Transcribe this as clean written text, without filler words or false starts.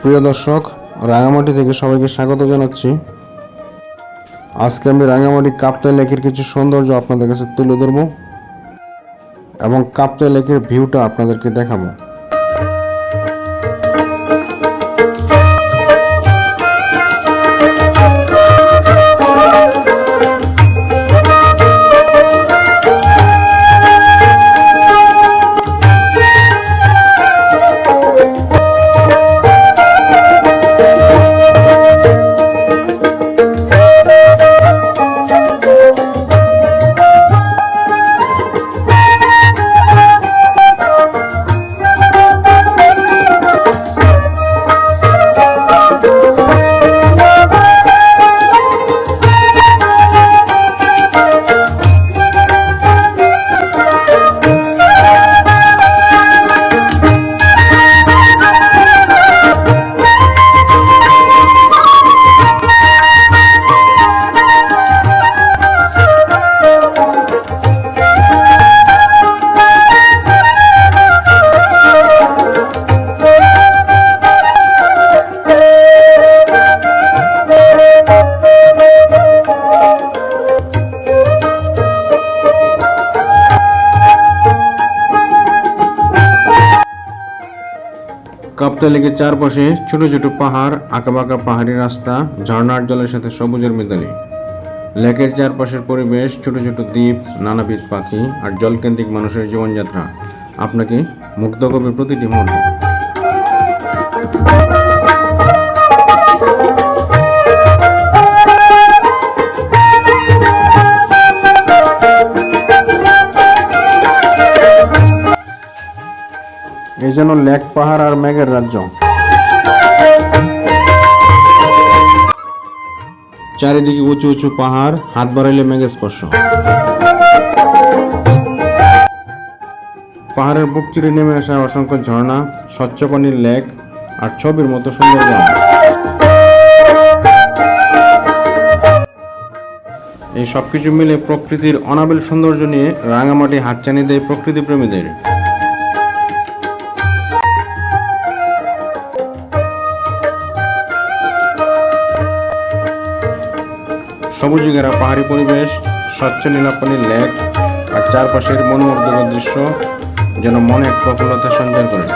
প্রিয় দর্শক, রাঙামাটি থেকে সবাইকে স্বাগত জানাচ্ছি। আজকে আমি রাঙামাটি কাপ্তাই লেকের কিছু সৌন্দর্য আপনাদের কাছে তুলে ধরব এবং কাপ্তাই লেকের ভিউটা আপনাদেরকে দেখাবো। কাপ্তাই লেকের চারপাশে ছোট ছোট পাহাড়, আঁকাবাঁকা পাহাড়ি রাস্তা, ঝর্ণার জলের সাথে সবুজের মিতালি। লেকের চারপাশের পরিবেশ, ছোট ছোট দ্বীপ, নানাবিধ পাখি আর জলকেন্দ্রিক মানুষের জীবনযাত্রা আপনাকে মুগ্ধ করবে প্রতিটি মুহূর্তে। এই যেন লেক, পাহাড় আর মেঘের রাজ্য। চারিদিকে উঁচু উঁচু পাহাড়, হাত বাড়াইলে মেঘের স্পর্শ। পাহাড়ের বুক চিরে নেমে আসা অসংখ্য ঝর্ণা, স্বচ্ছ পানির লেক আর ছবির মতো সুন্দর গ্রাম। এই সবকিছু মিলে প্রকৃতির অনাবিল সৌন্দর্য নিয়ে রাঙামাটি হাতছানি দেয় প্রকৃতি প্রেমীদের। সবুজে ঘেরা পাহাড়ি পরিবেশ, স্বচ্ছ নীলাপানির লেক আর চারপাশের মনোমুগ্ধকর দৃশ্য যেন মনে এক প্রফুল্লতা সঞ্চার করে।